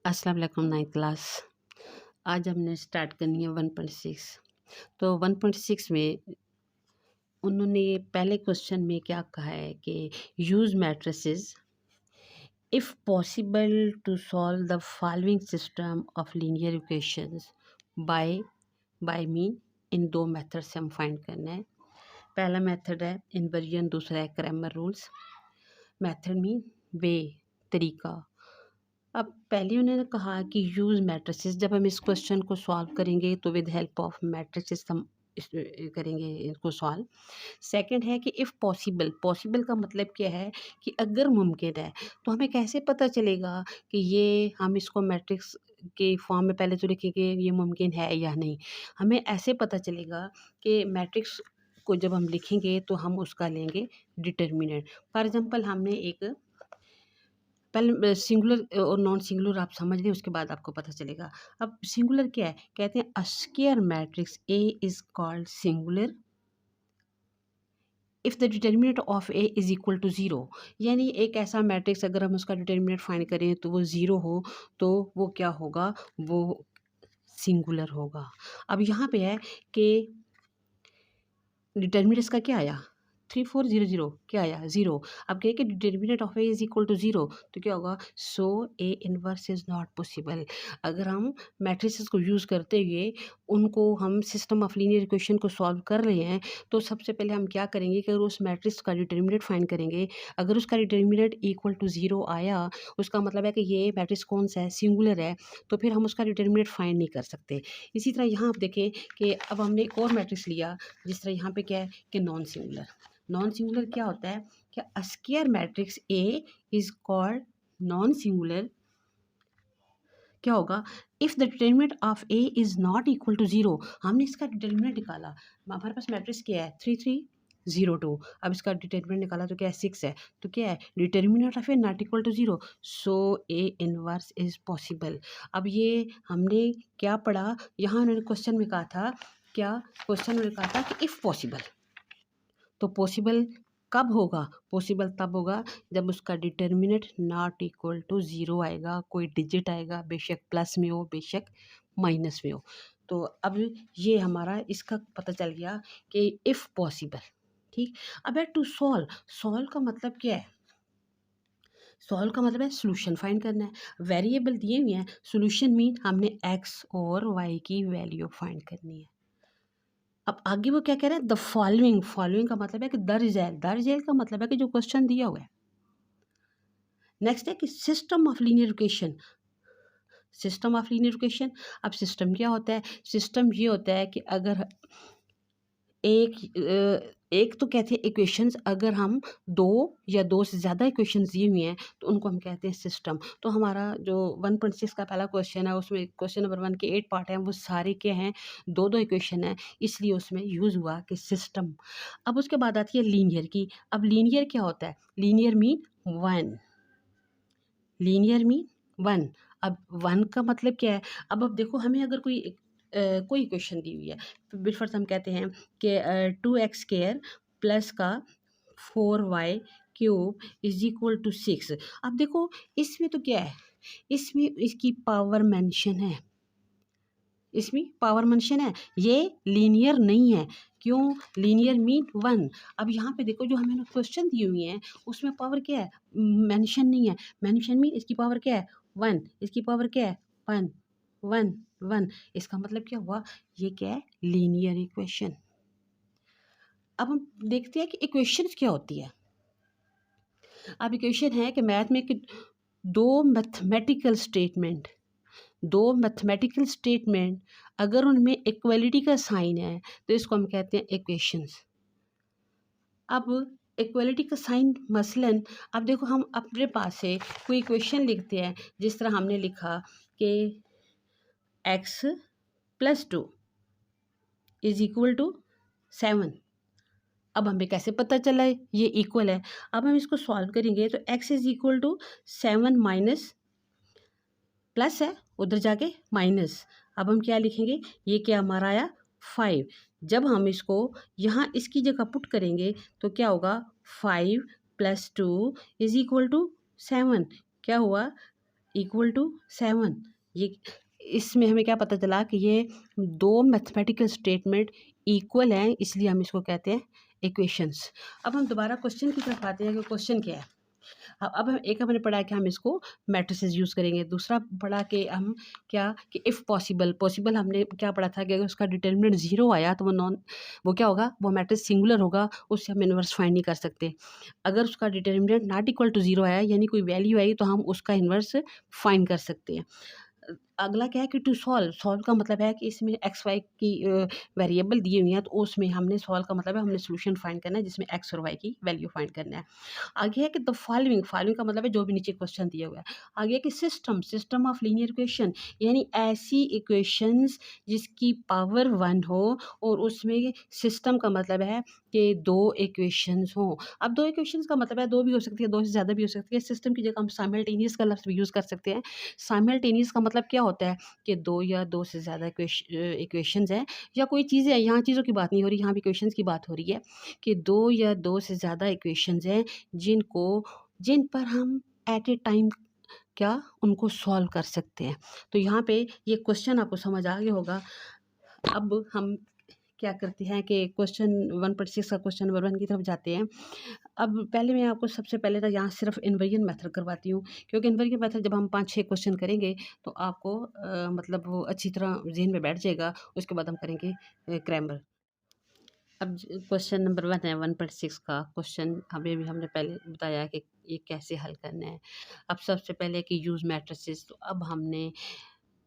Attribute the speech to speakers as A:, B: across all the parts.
A: अस्सलाम वालेकुम 9th class. आज हमने स्टार्ट करनी है 1.6। तो 1.6 में उन्होंने ये पहले क्वेश्चन में क्या कहा है कि use matrices if possible to solve the following system of linear equations by by mean. इन दो मेथड से हम फाइंड करना है। पहला मेथड है इन्वर्जन, दूसरा है क्रैमर रूल्स। मेथड मीन वे, तरीका। अब पहले उन्होंने कहा कि यूज़ मैट्रिसेस। जब हम इस क्वेश्चन को सॉल्व करेंगे तो विद हेल्प ऑफ मैट्रिसेस हम करेंगे इसको सॉल्व। सेकंड है कि इफ़ पॉसिबल। पॉसिबल का मतलब क्या है कि अगर मुमकिन है। तो हमें कैसे पता चलेगा कि ये हम इसको मैट्रिक्स के फॉर्म में पहले तो लिखेंगे ये मुमकिन है या नहीं। हमें ऐसे पता चलेगा कि मैट्रिक्स को जब हम लिखेंगे तो हम उसका लेंगे डिटर्मिनेंट। फॉर एग्जांपल हमने एक पहले सिंगुलर और नॉन सिंगुलर आप समझ लें, उसके बाद आपको पता चलेगा। अब सिंगुलर क्या है? कहते हैं a square matrix A is called singular if the determinant of A is equal to zero. यानी एक ऐसा मैट्रिक्स अगर हम उसका डिटर्मिनेंट फाइंड करें तो वो ज़ीरो हो तो वो क्या होगा? वो सिंगुलर होगा। अब यहाँ पे है कि डिटर्मिनेंट इसका क्या आया? 3400 क्या आया? ज़ीरो। अब कहे कि determinant of A is equal to zero तो क्या होगा? So A inverse is not possible. अगर हम मैट्रिसेस को यूज़ करते हुए उनको हम सिस्टम ऑफ लीनियर इक्वेशन को सॉल्व कर रहे हैं तो सबसे पहले हम क्या करेंगे कि अगर उस मैट्रिक्स का डिटर्मिनेंट फाइंड करेंगे। अगर उसका डिटर्मिनेंट इक्वल टू ज़ीरो आया उसका मतलब है कि ये मैट्रिक्स कौन सा है? सिंगुलर है। तो फिर हम उसका डिटर्मिनेंट फाइंड नहीं कर सकते। इसी तरह यहाँ आप देखें कि अब हमने एक और मैट्रिक्स लिया। जिस तरह यहाँ पे क्या है कि नॉन सिंगुलर। नॉन सिंगुलर क्या होता है कि a square matrix A is called non singular. क्या होगा? If the determinant of A is not equal to zero. हमने इसका डिटर्मिनेंट निकाला। हमारे पास मैट्रिक्स क्या है? 3302। अब इसका डिटर्मिनेंट निकाला तो क्या है? 6 है। तो क्या है? Determinant of A not equal to zero so A inverse is possible. अब ये हमने क्या पढ़ा? यहाँ उन्होंने क्वेश्चन में कहा था, क्या क्वेश्चन में कहा था कि इफ़ पॉसिबल। तो पॉसिबल कब होगा? पॉसिबल तब होगा जब उसका determinant not equal to zero आएगा। कोई डिजिट आएगा, बेशक प्लस में हो बेशक माइनस में हो। तो अब ये हमारा इसका पता चल गया कि इफ़ पॉसिबल। ठीक। अब है टू सॉल्व। सॉल्व का मतलब क्या है? सॉल्व का मतलब है सॉल्यूशन फाइंड करना है। वेरिएबल दिए हुए हैं। सॉल्यूशन मीन हमने एक्स और वाई की वैल्यू फाइंड करनी है। अब आगे वो क्या कह रहे हैं? The following. फॉलोइंग का मतलब है कि द रिजल्ट। द रिजल्ट का मतलब है कि जो क्वेश्चन दिया हुआ है। नेक्स्ट है कि system of linear equation. System of linear equation. अब सिस्टम क्या होता है? सिस्टम ये होता है कि अगर एक तो कहते हैं इक्वेशंस। अगर हम दो या दो से ज़्यादा इक्वेशंस दिए हुए हैं तो उनको हम कहते हैं सिस्टम। तो हमारा जो 1.6 का पहला क्वेश्चन है उसमें क्वेश्चन नंबर 1 के 8 पार्ट हैं, वो सारे क्या हैं? दो दो इक्वेशन हैं, इसलिए उसमें यूज़ हुआ कि सिस्टम। अब उसके बाद आती है लीनियर की। अब लीनियर क्या होता है? Linear mean one. Linear mean one. अब वन का मतलब क्या है? अब देखो हमें अगर कोई इक्वेशन दी हुई है तो बिलफर्ज हम कहते हैं कि 2x स्क्वायर प्लस का 4y cube is equal to 6। अब देखो इसमें तो क्या है? इसमें इसकी पावर मेंशन है। इसमें पावर मेंशन है। ये लीनियर नहीं है। क्यों? Linear mean one. अब यहाँ पे देखो जो हमें क्वेश्चन दिए हुए हैं उसमें पावर क्या है? मेंशन नहीं है। मेंशन मीन इसकी पावर क्या है? वन। इसकी पावर क्या है? वन। वन। वन। इसका मतलब क्या हुआ? ये क्या है? Linear equation. अब हम देखते हैं कि इक्वेशंस क्या होती है। अब इक्वेशन है कि मैथ में कि दो मैथमेटिकल स्टेटमेंट दो मैथमेटिकल स्टेटमेंट अगर उनमें इक्वलिटी का साइन है तो इसको हम कहते हैं इक्वेशंस। अब इक्वलिटी का साइन मसलन अब देखो हम अपने पास से कोई इक्वेशन लिखते हैं। जिस तरह हमने लिखा कि x plus 2 is equal to 7। अब हमें कैसे पता चला है ये इक्वल है? अब हम इसको सॉल्व करेंगे तो x is equal to 7 minus plus है उधर जाके माइनस। अब हम क्या लिखेंगे? ये क्या हमारा आया? 5। जब हम इसको यहाँ इसकी जगह पुट करेंगे तो क्या होगा? 5 प्लस 2 इज इक्वल टू 7। क्या हुआ? Equal to 7। ये इसमें हमें क्या पता चला कि ये दो मैथमेटिकल स्टेटमेंट इक्वल हैं, इसलिए हम इसको कहते हैं इक्वेशंस। अब हम दोबारा क्वेश्चन की तरफ आते हैं कि क्वेश्चन क्या है। अब हम एक हमने पढ़ा कि हम इसको मैट्रिसेस यूज़ करेंगे, दूसरा पढ़ा कि हम क्या कि इफ़ पॉसिबल, पॉसिबल हमने क्या पढ़ा था कि अगर उसका डिटर्मिनेंट ज़ीरो आया तो वो क्या होगा, वो मैट्रिक्स सिंगुलर होगा, उससे हम इन्वर्स फाइंड नहीं कर सकते। अगर उसका determinant not equal to zero आया यानी कोई वैल्यू आई तो हम उसका इन्वर्स फाइंड कर सकते हैं। अगला क्या है कि टू सॉल्व, सॉल्व का मतलब है कि इसमें एक्स वाई की वेरिएबल दी हुई हैं, तो उसमें हमने सॉल्व का मतलब है हमने सॉल्यूशन फाइंड करना है जिसमें एक्स और वाई की वैल्यू फाइंड करना है। आगे है कि द फॉलोइंग, फॉलोइंग का मतलब है जो भी नीचे क्वेश्चन दिया हुआ है। आगे है कि system, system of linear equation, यानी ऐसी इक्वेशंस जिसकी पावर 1 हो और उसमें सिस्टम का मतलब है कि दो इक्वेशंस हों। अब दो इक्वेशंस का मतलब है दो भी हो सकती है, दो से ज़्यादा भी हो सकती है। सिस्टम की जगह हम साइमल्टेनियस का लफ्ज़ भी यूज़ कर सकते हैं। साइमल्टेनियस का मतलब क्या होता है कि दो या दो से ज़्यादा इक्वेशंस हैं या कोई चीज़ है, यहाँ चीज़ों की बात नहीं हो रही, यहाँ भी इक्वेशंस की बात हो रही है कि दो या दो से ज़्यादा इक्वेशंस हैं जिन पर हम एट ए टाइम क्या उनको सॉल्व कर सकते हैं। तो यहाँ पे ये क्वेश्चन आपको समझ आ गया होगा। अब हम क्या करते हैं कि क्वेश्चन 1.6 का क्वेश्चन नंबर 1 की तरफ जाते हैं। अब पहले मैं आपको सबसे पहले तो यहाँ सिर्फ इन्वर्जन मेथड करवाती हूँ, क्योंकि इन्वर्जन मेथड जब हम 5-6 क्वेश्चन करेंगे तो आपको मतलब वो अच्छी तरह ज़हन में बैठ जाएगा। उसके बाद हम करेंगे क्रैमर। अब क्वेश्चन नंबर 1 है 1.6 का क्वेश्चन, अभी भी हमने पहले बताया कि ये कैसे हल करना है। अब सबसे पहले कि यूज़ मैट्रिसेस, तो अब हमने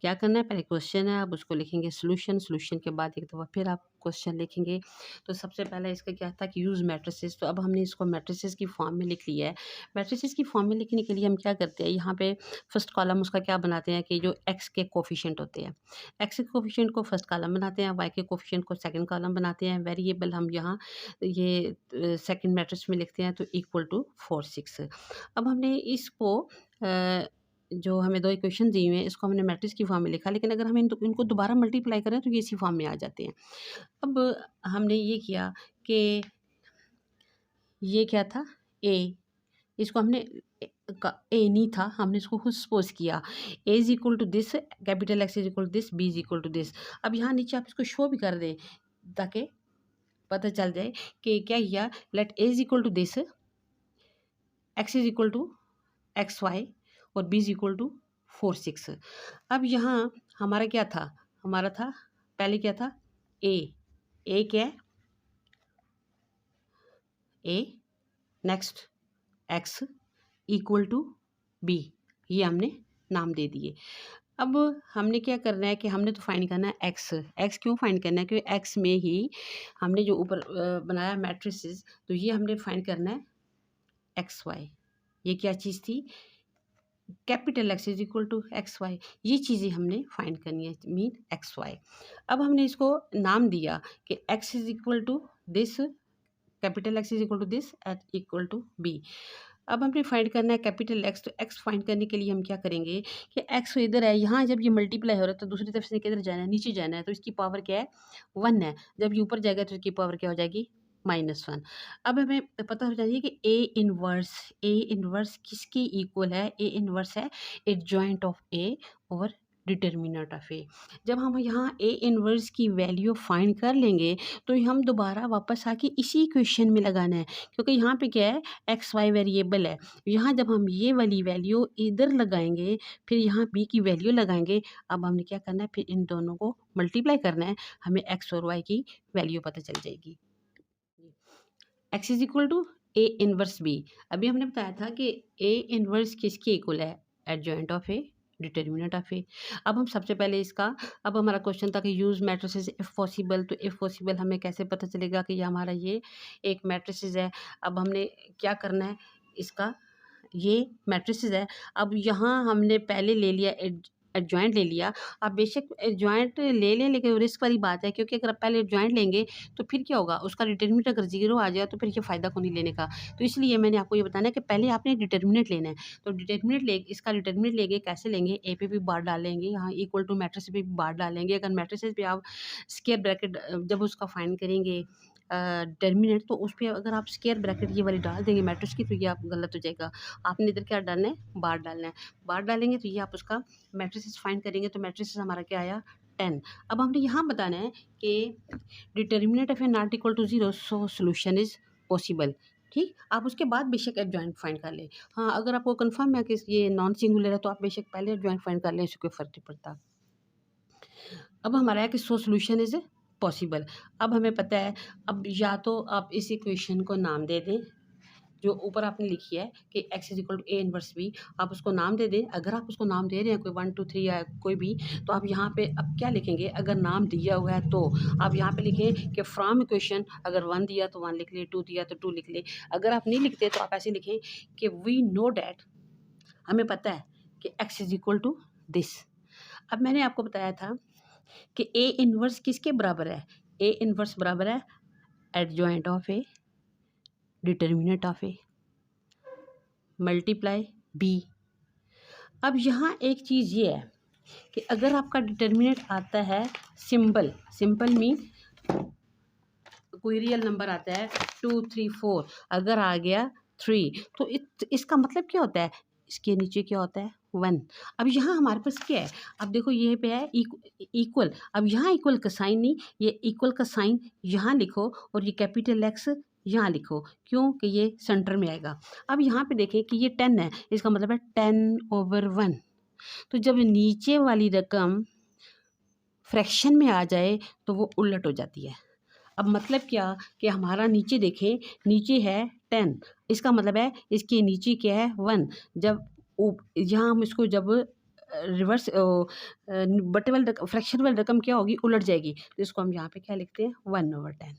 A: क्या करना है, पहले क्वेश्चन है, अब उसको लिखेंगे सॉल्यूशन, सॉल्यूशन के बाद एक दफ़ा फिर आप क्वेश्चन लिखेंगे। तो सबसे पहले इसका क्या था कि यूज़ मैट्रिसेस, तो अब हमने इसको मैट्रिसेस की फॉर्म में लिख लिया है। मैट्रिसेस की फॉर्म में लिखने के लिए हम क्या करते हैं, यहाँ पे फर्स्ट कॉलम उसका क्या बनाते हैं कि जो एक्स के कोफिशिएंट होते हैं, एक्स के कोफिशिएंट को फर्स्ट कॉलम बनाते हैं, वाई के कोफिशिएंट को सेकंड कॉलम बनाते हैं। वेरिएबल हम यहाँ ये सेकंड मैट्रिक्स में लिखते हैं, तो इक्वल टू 4 6। अब हमने इसको जो हमें दो इक्वेशन दी हुई हैं इसको हमने मैट्रिक्स की फॉर्म में लिखा, लेकिन अगर हम इनको दोबारा मल्टीप्लाई करें तो ये इसी फॉर्म में आ जाते हैं। अब हमने ये किया कि ये क्या था, ए, इसको हमने ए नहीं था, हमने इसको खुद सपोज किया A is equal to this, capital X is equal to this, B is equal to this. अब यहाँ नीचे आप इसको शो भी कर दें ताकि पता चल जाए कि क्या किया, let A is equal to this, X is equal to X Y और बी इज इक्वल टू 4 6। अब यहाँ हमारा क्या था, हमारा था पहले क्या था, ए क्या है, A, next X equal to B, ये हमने नाम दे दिए। अब हमने क्या करना है कि हमने तो फाइंड करना है एक्स, एक्स क्यों फाइंड करना है, क्योंकि एक्स में ही हमने जो ऊपर बनाया मैट्रिसेस, तो ये हमने फाइंड करना है एक्स वाई। ये क्या चीज़ थी, capital X is equal to X Y, ये चीज़ें हमने फाइंड करनी है, मीन एक्स वाई। अब हमने इसको नाम दिया कि X is equal to this, capital X is equal to this at equal to B. अब हमने फाइंड करना है कैपिटल एक्स, तो एक्स फाइंड करने के लिए हम क्या करेंगे कि एक्स इधर है, यहाँ जब ये मल्टीप्लाई हो रहा है तो दूसरी तरफ से किधर जाना है, नीचे जाना है, तो इसकी पावर क्या है 1 है। जब ये ऊपर जाएगा तो इसकी पावर क्या हो जाएगी -1। अब हमें पता हो जाएगी कि ए इनवर्स किसके इक्वल है, ए इनवर्स है एडजॉइंट ऑफ ए और डिटर्मिनेंट ऑफ ए। जब हम यहाँ ए इनवर्स की वैल्यू फाइंड कर लेंगे तो हम दोबारा वापस आके इसी इक्वेशन में लगाना है, क्योंकि यहाँ पे क्या है एक्स वाई वेरिएबल है। यहाँ जब हम ये वाली वैल्यू इधर लगाएंगे फिर यहाँ बी की वैल्यू लगाएंगे, अब हमने क्या करना है, फिर इन दोनों को मल्टीप्लाई करना है, हमें एक्स और वाई की वैल्यू पता चल जाएगी। X is equal to A inverse B, अभी हमने बताया था कि ए इनवर्स किसके इक्वल है, adjoint of A determinant of A. अब हम सबसे पहले इसका, अब हमारा क्वेश्चन था कि यूज़ मैट्रिसेस इफ़ पॉसिबल, तो इफ़ पॉसिबल हमें कैसे पता चलेगा कि ये हमारा ये एक मैट्रिसेस है। अब हमने क्या करना है, इसका ये मैट्रिसेस है, अब यहाँ हमने पहले ले लिया एडजॉइंट ले लिया। आप बेशक एडजॉइंट ले लें लेकिन रिस्क वाली बात है, क्योंकि अगर आप पहले एडजॉइंट लेंगे तो फिर क्या होगा, उसका डिटर्मिनेंट अगर ज़ीरो आ जाए तो फिर ये फ़ायदा को नहीं लेने का। तो इसलिए मैंने आपको ये बताना है कि पहले आपने डिटर्मिनेंट लेना है। तो डिटर्मिनेंट ले, इसका डिटर्मिनेंट लेंगे, कैसे लेंगे, ए पे भी बार डालेंगे, यहाँ इक्वल टू मैट्रिक्स पे भी बार डालेंगे। अगर मैट्रिसेस पे आप स्क्वायर ब्रैकेट जब उसका फाइंड करेंगे डिटर्मिनेंट, तो उस पे अगर आप स्क्वायर ब्रैकेट ये वाली डाल देंगे मैट्रिक्स की, तो ये आप गलत हो जाएगा। आपने इधर क्या डालना है, बार डालना है। बार डालेंगे तो ये आप उसका मैट्रिक्स फाइंड करेंगे, तो मैट्रिक्स हमारा क्या आया 10। अब हमने यहाँ बताना है कि determinant of A not equal to 0, so solution is possible. ठीक, आप उसके बाद बेशक एडजॉइंट फाइंड कर लें। हाँ, अगर आपको कंफर्म है कि ये नॉन सिंगुलर है तो आप बेशक पहले एडजॉइंट फाइंड कर लें, इससे कोई फर्क नहीं पड़ता। अब हमारा है कि सो सोल्यूशन इज पॉसिबल। अब हमें पता है, अब या तो आप इस इक्वेशन को नाम दे दें जो ऊपर आपने लिखी है कि x is equal to A inverse B, आप उसको नाम दे दें। अगर आप उसको नाम दे रहे हैं कोई 1 2 3 या कोई भी, तो आप यहाँ पे अब क्या लिखेंगे, अगर नाम दिया हुआ है तो आप यहाँ पे लिखें कि फ्रॉम इक्वेशन, अगर 1 दिया तो 1 लिख ले, 2 दिया तो 2 लिख ले। अगर आप नहीं लिखते तो आप ऐसे लिखें कि वी नो डैट, हमें पता है कि x is equal to this. अब मैंने आपको बताया था कि ए इनवर्स किसके बराबर है, ए इनवर्स बराबर है adjoint of A determinant of A multiply B. अब यहाँ एक चीज़ ये है कि अगर आपका डिटर्मिनेंट आता है सिंपल, सिंपल मीन कोई रियल नंबर आता है 2 3 4, अगर आ गया 3 तो इसका मतलब क्या होता है, इसके नीचे क्या होता है 1। अब यहाँ हमारे पास क्या है, अब देखो ये पे है इक्वल। अब यहाँ इक्वल का साइन नहीं, ये इक्वल का साइन यहाँ लिखो और ये कैपिटल एक्स यहाँ लिखो, क्यों कि ये सेंटर में आएगा। अब यहाँ पे देखें कि ये 10 है, इसका मतलब है 10/1। तो जब नीचे वाली रकम फ्रैक्शन में आ जाए तो वो उलट हो जाती है। अब मतलब क्या कि हमारा नीचे देखें, नीचे है 10, इसका मतलब है इसके नीचे क्या है 1। जब यहाँ हम इसको जब रिवर्स बटे वाली फ्रैक्शन वाली रकम क्या होगी, उलट जाएगी, तो इसको हम यहाँ पे क्या लिखते हैं 1/10।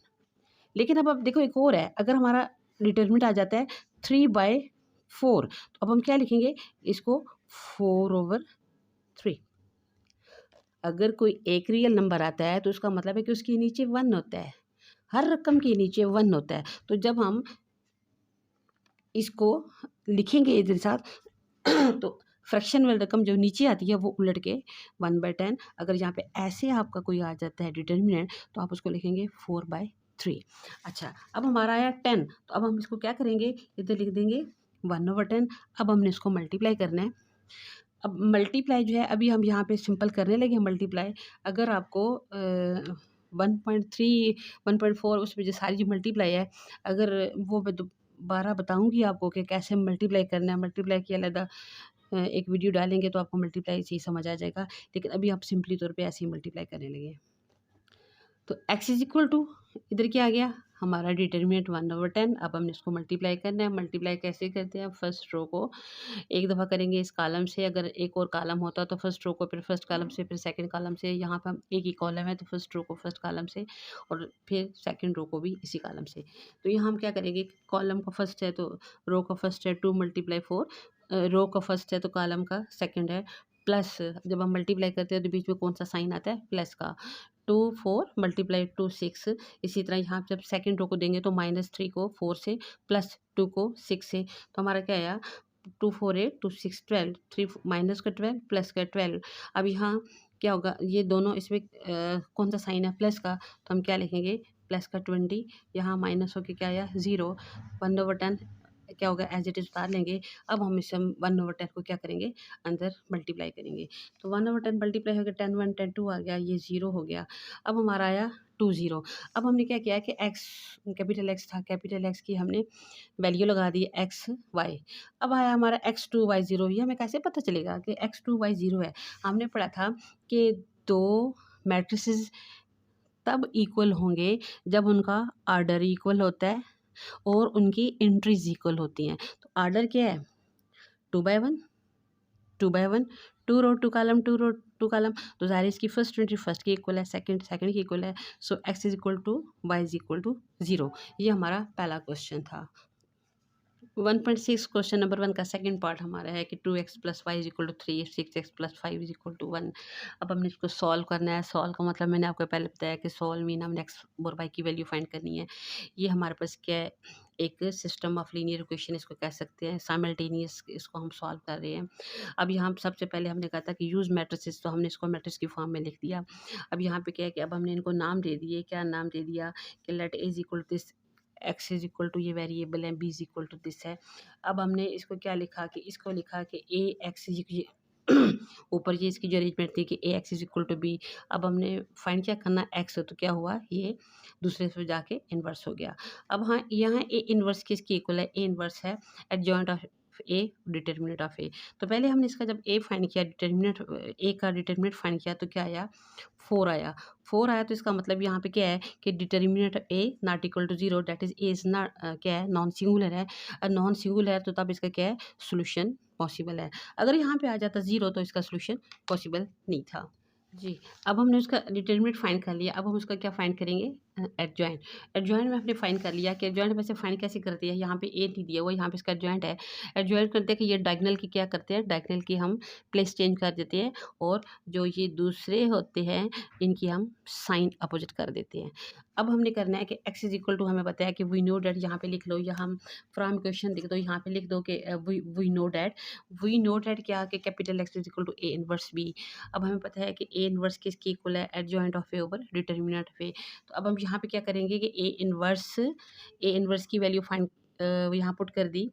A: लेकिन अब देखो एक और है, अगर हमारा डिटर्मिनेंट आ जाता है 3/4, तो अब हम क्या लिखेंगे इसको 4/3। अगर कोई एक रियल नंबर आता है तो उसका मतलब है कि उसके नीचे 1 होता है, हर रकम के नीचे 1 होता है। तो जब हम इसको लिखेंगे इधर साथ तो फ्रैक्शन वाली रकम जो नीचे आती है वो उलट के 1/10। अगर यहाँ पे ऐसे आपका कोई आ जाता है डिटर्मिनेंट, तो आप उसको लिखेंगे 4/3। अच्छा, अब हमारा आया 10, तो अब हम इसको क्या करेंगे, इधर लिख देंगे 1/10। अब हमने इसको मल्टीप्लाई करना है। अब मल्टीप्लाई जो है अभी हम यहाँ पे सिंपल करने लगे मल्टीप्लाई। अगर आपको 1.3 1.4 उसमें जो सारी जो मल्टीप्लाई है, अगर वो मैं दोबारा बताऊँगी आपको कि कैसे मल्टीप्लाई करना है, मल्टीप्लाई की अलग एक वीडियो डालेंगे तो आपको मल्टीप्लाई सही समझ आ जाएगा। लेकिन अभी आप सिंपली तौर पे ऐसे ही मल्टीप्लाई करने लगे। तो x इज इक्वल टू, इधर क्या आ गया हमारा डिटर्मिनेंट 1/10। अब हमने इसको मल्टीप्लाई करना है। मल्टीप्लाई कैसे करते हैं, फर्स्ट रो को एक दफ़ा करेंगे इस कॉलम से, अगर एक और कॉलम होता तो फर्स्ट रो को फिर फर्स्ट कॉलम से, फिर सेकंड कॉलम से। यहाँ पर हम एक ही कॉलम है तो फर्स्ट रो को फर्स्ट कॉलम से और फिर सेकंड रो को भी इसी कॉलम से। तो यहाँ हम क्या करेंगे, कॉलम का फर्स्ट है तो रो का फर्स्ट है 2 × 4, रो का फर्स्ट है तो कॉलम का सेकंड है, प्लस जब हम मल्टीप्लाई करते हैं तो बीच में कौन सा साइन आता है, प्लस का। 2 4 × 2 6। इसी तरह यहाँ जब सेकंड रो को देंगे तो -3 को 4 से, +2 को 6 से। तो हमारा क्या आया 2 4 8 2 6 12, 3 माइनस का 12 प्लस का 12। अब यहाँ क्या होगा, ये दोनों इसमें कौन सा साइन है, प्लस का, तो हम क्या लिखेंगे प्लस का 20। यहाँ माइनस होके क्या आया 0। 1/10 क्या होगा एज इट इज़ उतार लेंगे। अब हम इसे 1/10 को क्या करेंगे अंदर मल्टीप्लाई करेंगे। तो 1/10 मल्टीप्लाई हो गया 10 1 10 2 आ गया, ये 0 हो गया। अब हमारा आया 2 0। अब हमने क्या किया कि x कैपिटल X था, कैपिटल X की हमने वैल्यू लगा दी x y। अब आया हमारा x2 y 0। ये हमें कैसे पता चलेगा कि x2 y 0 है, हमने पढ़ा था कि दो मैट्रिसेस तब इक्वल होंगे जब उनका आर्डर इक्वल होता है और उनकी एंट्रीज इक्वल होती हैं। तो आर्डर क्या है 2/1 2/1, 2 रो 2 कॉलम 2 रो 2 कॉलम। तो ज़ाहिर है इसकी फर्स्ट एंट्री फर्स्ट की इक्वल है, सेकंड सेकंड की इक्वल है। So x is equal to Y is equal to 0। ये हमारा पहला क्वेश्चन था। 1.6 क्वेश्चन नंबर 1 का सेकंड पार्ट हमारा है कि 2x + y = 3, 6x + 5 = 1। अब हमने इसको सॉल्व करना है। सॉल्व का मतलब मैंने आपको पहले बताया कि सॉल्व मीन हमने x और y की वैल्यू फाइंड करनी है। ये हमारे पास क्या है एक सिस्टम ऑफ लीनियर इक्वेशन इसको कह सकते हैं, साइमल्टेनियस इसको हम सॉल्व कर रहे हैं। अब यहाँ सबसे पहले हमने कहा था कि यूज़ मैट्रिसेस, तो हमने इसको मैट्रिक्स की फॉर्म में लिख दिया। अब यहाँ पे क्या है कि अब हमने इनको नाम दे दिए, क्या नाम दे दिया कि let A is equal to this, X is equal to ये वेरिएबल है, B is equal to this है। अब हमने इसको क्या लिखा कि इसको लिखा कि ए एक्स इज ऊपर ये इसकी जो अरेंजमेंट थी कि A X is equal to B. अब हमने फाइंड क्या करना एक्स, तो क्या हुआ ये दूसरे से जाके इन्वर्स हो गया। अब हाँ यहाँ ए इन्वर्स किसकी इक्वल है, ए इन्वर्स है adjoint of A determinant of A. तो पहले हमने इसका जब ए फाइंड किया, डिटर्मिनेंट ए का डिटर्मिनेंट फाइंड किया, तो क्या आया 4 आया। 4 आया तो इसका मतलब यहाँ पे क्या है कि determinant A not equal to 0, that is A is not क्या है नॉन सिंगुलर है। नॉन सिंगुलर है तो तब इसका क्या है सोल्यूशन पॉसिबल है। अगर यहाँ पे आ जाता 0 तो इसका सोल्यूशन पॉसिबल नहीं था। जी, अब हमने उसका डिटरमिनेंट फाइंड कर लिया। अब हम उसका क्या फाइंड करेंगे एडजॉइंट। एडजॉइंट में हमने फाइंड कर लिया कि एडजॉइंट में से फाइंड कैसे करते हैं। यहाँ पे ए नहीं दिया हुआ, यहाँ पे इसका एडजॉइंट है। एडजॉइंट करते हैं कि ये डायगोनल की क्या करते हैं, डायगोनल की हम प्लेस चेंज कर देते हैं और जो ये दूसरे होते हैं इनकी हम साइन अपोजिट कर देते हैं। अब हमने करना है कि एक्स इज इक्वल टू, हमें बताया कि वी नो डैट, यहाँ पे लिख लो या हम फ्रॉम क्वेश्चन लिख दो, यहाँ पे लिख दो कि we know that. We know that क्या कि capital X is equal to A inverse B. अब हमें पता है कि ए इनवर्स किसकी इक्वल है, adjoint of A over determinant of A. तो अब हम यहाँ पे क्या करेंगे कि ए इनवर्स की वैल्यू फाइंड यहाँ पुट कर दी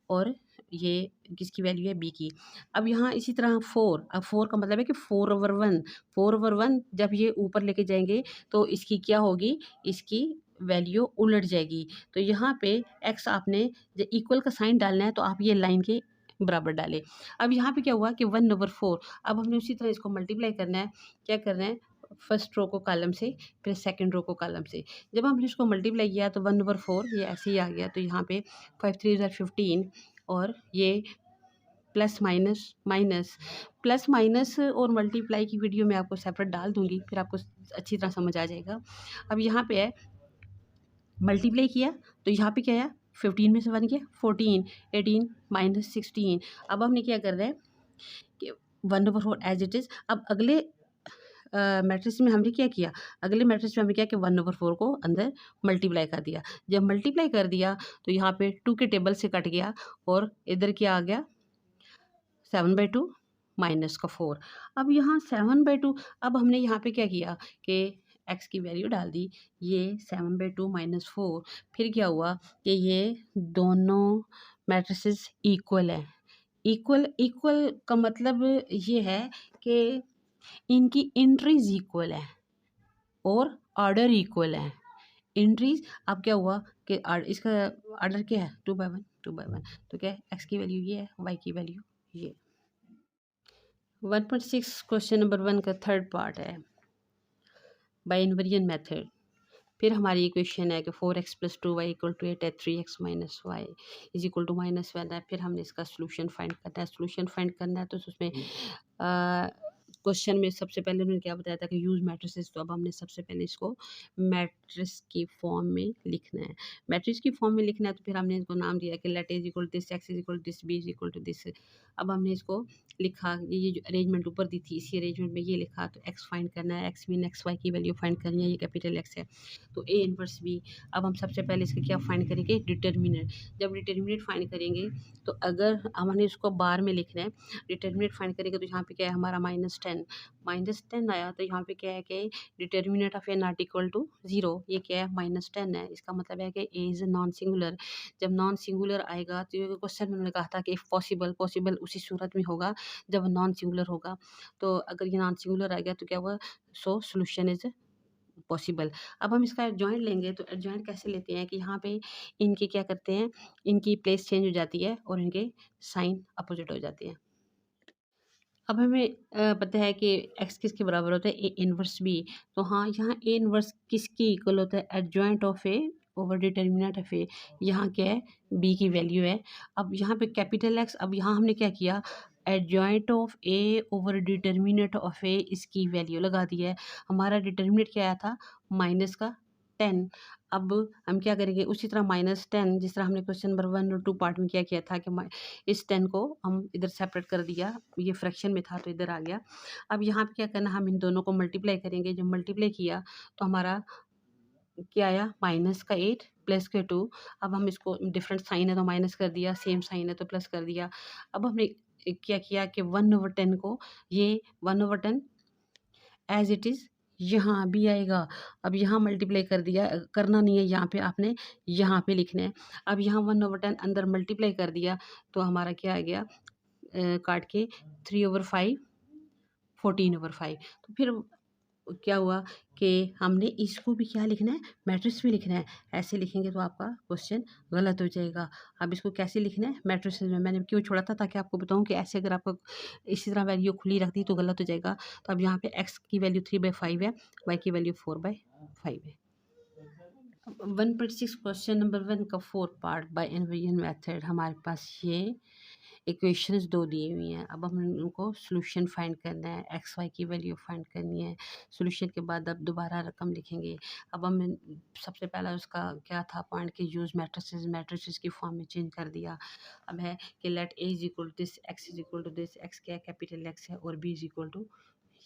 A: और ये किसकी वैल्यू है बी की। अब यहाँ इसी तरह 4, अब 4 का मतलब है कि 4/1, 4/1 जब ये ऊपर लेके जाएंगे तो इसकी क्या होगी, इसकी वैल्यू उलट जाएगी। तो यहाँ पे एक्स आपने जब इक्वल का साइन डालना है तो आप ये लाइन के बराबर डालें। अब यहाँ पे क्या हुआ कि 1/4, अब हमने उसी तरह इसको मल्टीप्लाई करना है। क्या करना है, फर्स्ट रो को कॉलम से फिर सेकंड रो को कॉलम से। जब हमने इसको मल्टीप्लाई किया तो 1/4 ये ऐसे ही आ गया। तो यहाँ पे 5 3 15 और ये plus minus minus, plus minus और मल्टीप्लाई की वीडियो मैं आपको सेपरेट डाल दूंगी, फिर आपको अच्छी तरह समझ आ जाएगा। अब यहाँ पे है मल्टीप्लाई किया तो यहाँ पे क्या है 15 में से 1 गया 14, 18 माइनस 16। अब हमने क्या कर रहे हैं कि 1/4 एज इट इज़। अब अगले मैट्रिक्स में हमने क्या किया, अगले मैट्रिक्स में हमने क्या कि 1/4 को अंदर मल्टीप्लाई कर दिया। जब मल्टीप्लाई कर दिया तो यहाँ पे 2 के टेबल से कट गया और इधर क्या आ गया 7/2 माइनस का 4। अब यहाँ 7/2, अब हमने यहाँ पे क्या किया कि एक्स की वैल्यू डाल दी, ये 7/2 माइनस 4। फिर क्या हुआ कि ये दोनों मैट्रिसेस इक्वल है। इक्वल इक्वल का मतलब ये है कि इनकी एंट्रीज इक्वल है और ऑर्डर इक्वल है। एंट्रीज, अब क्या हुआ कि इसका ऑर्डर क्या है 2/1 2/1। तो क्या है एक्स की वैल्यू ये है, वाई की वैल्यू ये। 1.6 क्वेश्चन नंबर 1 का थर्ड पार्ट है बाय इन्वेरिएंट मेथड। फिर हमारी इक्वेशन है कि 4x + 2y = 8 है, 3x - y = -1 है। फिर हमने इसका सोल्यूशन फाइंड करना है। सोल्यूशन फाइंड करना है तो उसमें क्वेश्चन में सबसे पहले उन्होंने क्या बताया था कि यूज़ मैट्रिसेस। तो अब हमने सबसे पहले इसको मैट्रिक्स की फॉर्म में लिखना है। मैट्रिक्स की फॉर्म में लिखना है तो फिर हमने इसको नाम दिया कि let A = this, x = this, b = this. अब हमने इसको लिखा, ये जो अरेंजमेंट ऊपर दी थी इसी अरेंजमेंट में ये लिखा। तो x फाइंड करना है, x मीन x y की वैल्यू फाइंड करनी है, ये कैपिटल X है तो A इनवर्स B। अब हम सबसे पहले इसका क्या फाइंड करेंगे, डिटर्मिनेंट। जब डिटर्मिनेंट फाइंड करेंगे तो अगर हमने इसको बार में लिखना है, डिटर्मिनेंट फाइंड करेंगे तो यहाँ पे क्या है हमारा -10 आया। तो यहाँ पे क्या है कि determinant of A not equal to 0, ये क्या है -10 है। इसका मतलब है कि ए इज़ नॉन सिंगुलर। जब नॉन सिंगुलर आएगा तो ये क्वेश्चन में मैंने कहा था कि इफ़ पॉसिबल उसी सूरत में होगा जब नॉन सिंगुलर होगा। तो अगर ये नॉन सिंगुलर आ गया तो क्या हुआ, सो सोल्यूशन इज पॉसिबल। अब हम इसका एडजॉइंट लेंगे तो एडजॉइंट कैसे लेते हैं कि यहाँ पे इनके क्या करते हैं, इनकी प्लेस चेंज हो जाती है और इनके साइन अपोजिट हो जाते हैं। अब हमें पता है कि एक्स किसके बराबर होता है, ए इनवर्स बी। तो हाँ यहाँ ए इनवर्स किसकी इक्वल होता है, adjoint of A over determinant of A. यहाँ क्या है बी की वैल्यू है। अब यहाँ पे कैपिटल एक्स, अब यहाँ हमने क्या किया, adjoint of A over determinant of A, इसकी वैल्यू लगा दी है। हमारा डिटर्मिनेंट क्या आया था -10। अब हम क्या करेंगे उसी तरह -10, जिस तरह हमने क्वेश्चन नंबर 1 और 2 पार्ट में क्या किया था कि इस 10 को हम इधर सेपरेट कर दिया, ये फ्रैक्शन में था तो इधर आ गया। अब यहाँ पे क्या करना, हम इन दोनों को मल्टीप्लाई करेंगे। जब मल्टीप्लाई किया तो हमारा क्या आया, माइनस का 8 प्लस के 2। अब हम इसको डिफरेंट साइन है तो माइनस कर दिया, सेम साइन है तो प्लस कर दिया। अब हमने क्या किया कि 1/10 को, ये 1/10 एज इट इज़ यहाँ भी आएगा। अब यहाँ मल्टीप्लाई कर दिया, करना नहीं है यहाँ पे, आपने यहाँ पे लिखना है। अब यहाँ 1/10 अंदर मल्टीप्लाई कर दिया तो हमारा क्या आ गया, काट के 3/5 14/5। तो फिर क्या हुआ कि हमने इसको भी क्या लिखना है, मैट्रिक्स में लिखना है। ऐसे लिखेंगे तो आपका क्वेश्चन गलत हो जाएगा। अब इसको कैसे लिखना है, मैट्रिक्स में। मैंने क्यों छोड़ा था, ताकि आपको बताऊं कि ऐसे अगर आपको इसी तरह वैल्यू खुली रखती तो गलत हो जाएगा। तो अब यहाँ पे x की वैल्यू 3/5 है, y की वैल्यू 4/5 है। 1.6 क्वेश्चन नंबर 1 का 4 पार्ट बाय इन्वर्जन मेथड। हमारे पास ये इक्वेशंस दो दी हुई हैं। अब हम उनको सॉल्यूशन फाइंड करना है, एक्स वाई की वैल्यू फाइंड करनी है। सॉल्यूशन के बाद अब दोबारा रकम लिखेंगे। अब हम सबसे पहला उसका क्या था पॉइंट कि यूज़ मैट्रिसेस, मैट्रिसेस की फॉर्म में चेंज कर दिया। अब है कि let A is equal to this, X is equal to this, X क्या है, कैपिटल एक्स है, और बी इज इक्वल टू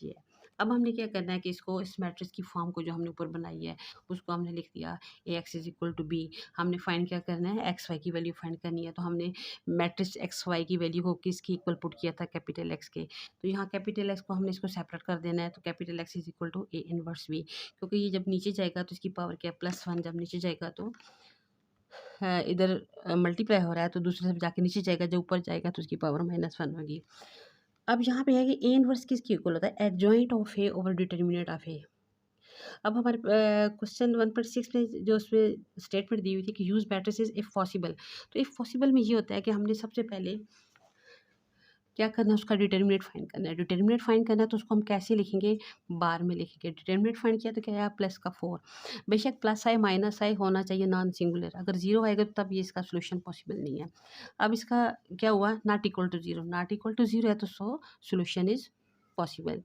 A: ये। अब हमने क्या करना है कि इसको, इस मैट्रिक्स की फॉर्म को जो हमने ऊपर बनाई है उसको हमने लिख दिया A X is equal to B. हमने फाइंड क्या करना है, एक्स वाई की वैल्यू फाइंड करनी है। तो हमने मैट्रिक्स एक्स वाई की वैल्यू को किसकी इक्वल पुट किया था, कैपिटल एक्स के। तो यहाँ कैपिटल एक्स को हमने इसको सेपरेट कर देना है। तो capital X is equal to A inverse B, क्योंकि ये जब नीचे जाएगा तो इसकी पावर क्या है, +1। जब नीचे जाएगा तो इधर मल्टीप्लाई हो रहा है तो दूसरी तरफ जाके नीचे जाएगा, जब ऊपर जाएगा तो उसकी पावर -1 होगी। अब यहाँ पे है कि ए इनवर्स किसकी इक्वल होता है, adjoint of A over determinant of A. अब हमारे क्वेश्चन 1.6 में जो उसमें स्टेटमेंट दी हुई थी कि यूज़ मैट्रिसेस इफ़ पॉसिबल। तो इफ़ पॉसिबल में ये होता है कि हमने सबसे पहले क्या करना है, उसका डिटर्मिनेंट फाइंड करना है। डिटर्मिनेंट फाइंड करना है तो उसको हम कैसे लिखेंगे, बार में लिखेंगे। डिटर्मिनेंट फाइंड किया तो क्या आया, प्लस का 4। बेशक प्लस आए माइनस आए, होना चाहिए नॉन सिंगुलर। अगर जीरो आएगा तो तब ये इसका सोल्यूशन पॉसिबल नहीं है। अब इसका क्या हुआ, not equal to zero, not equal to zero है तो सोल्यूशन इज पॉसिबल।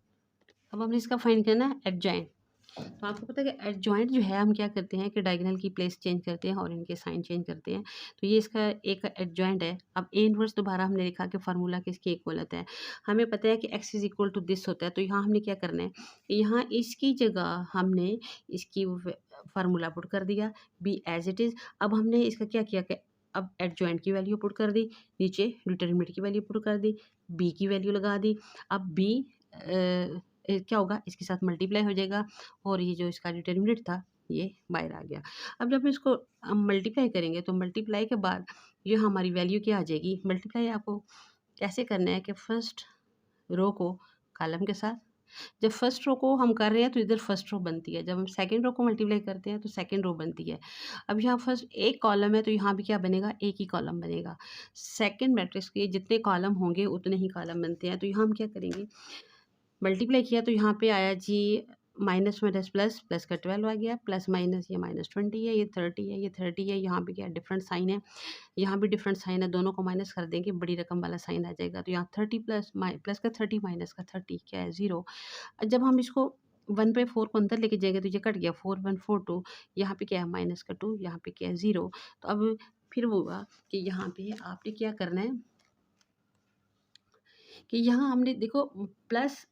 A: अब हमने इसका फाइंड करना है एडजॉइंट। तो आपको पता है कि एडजॉइंट जो है हम क्या करते हैं कि डायगोनल की प्लेस चेंज करते हैं और इनके साइन चेंज करते हैं। तो ये इसका एक एडजॉइंट है। अब ए इनवर्स दोबारा हमने लिखा कि फार्मूला किसके इक्वल होता है। हमें पता है कि X is equal to this होता है। तो यहाँ हमने क्या करना है, यहाँ इसकी जगह हमने इसकी फार्मूला पुट कर दिया, बी एज इट इज़। अब हमने इसका क्या किया कि अब एडजॉइंट की वैल्यू पुट कर दी, नीचे डिटरमिनेंट की वैल्यू पुट कर दी, बी की वैल्यू लगा दी। अब बी क्या होगा, इसके साथ मल्टीप्लाई हो जाएगा और ये जो इसका डिटरमिनेंट था ये बाहर आ गया। अब जब इसको हम मल्टीप्लाई करेंगे तो मल्टीप्लाई के बाद ये हमारी वैल्यू क्या आ जाएगी। मल्टीप्लाई आपको कैसे करना है कि फर्स्ट रो को कॉलम के साथ, जब फर्स्ट रो को हम कर रहे हैं तो इधर फर्स्ट रो बनती है, जब हम सेकंड रो को मल्टीप्लाई करते हैं तो सेकंड रो बनती है। अब यहाँ फर्स्ट एक कॉलम है तो यहाँ भी क्या बनेगा, एक ही कॉलम बनेगा। सेकंड मैट्रिक्स के जितने कॉलम होंगे उतने ही कॉलम बनते हैं। तो यहाँ हम क्या करेंगे, मल्टीप्लाई किया तो यहाँ पे आया जी माइनस माइनस प्लस, प्लस का 12 आ गया, प्लस माइनस ये -20 है, ये 30 है, ये 30 है। यहाँ पे क्या डिफरेंट साइन है, यहाँ भी डिफरेंट साइन है, दोनों को माइनस कर देंगे, बड़ी रकम वाला साइन आ जाएगा। तो यहाँ 30 प्लस का 30 माइनस का 30 क्या है, 0। जब हम इसको 1/4 को अंदर लेके जाएंगे तो ये कट गया, 4 1 4 2। यहाँ पे क्या है माइनस का 2, यहाँ पे क्या है 0। तो अब फिर वो हुआ कि यहाँ पे आपने क्या करना है कि यहाँ हमने देखो प्लस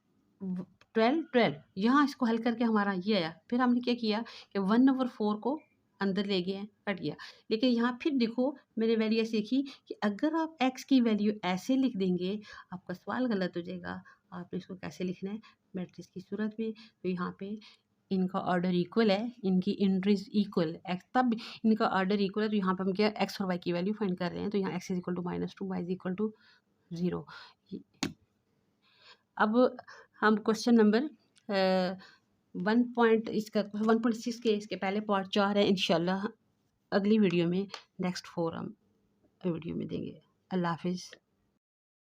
A: 12 यहाँ इसको हल करके हमारा ये आया। फिर हमने क्या किया कि 1/4 को अंदर ले गए, कट गया। लेकिन यहाँ फिर देखो मैंने वैल्यू ऐसे लिखी कि अगर आप x की वैल्यू ऐसे लिख देंगे आपका सवाल गलत हो जाएगा। आपने इसको कैसे लिखना है, मैट्रिक्स की सूरत में। तो यहाँ पे इनका ऑर्डर इक्वल है, इनकी एंट्रीज इक्वल है, तब इनका ऑर्डर इक्वल है। तो यहाँ पे हम क्या x और y की वैल्यू फाइंड कर रहे हैं। तो यहाँ x is equal to -2, y is equal to 0। अब हम क्वेश्चन नंबर 1.6 के इसके पहले पार्ट 4 है। इंशाल्लाह अगली वीडियो में नेक्स्ट 4 हम वीडियो में देंगे। अल्लाह हाफिज़।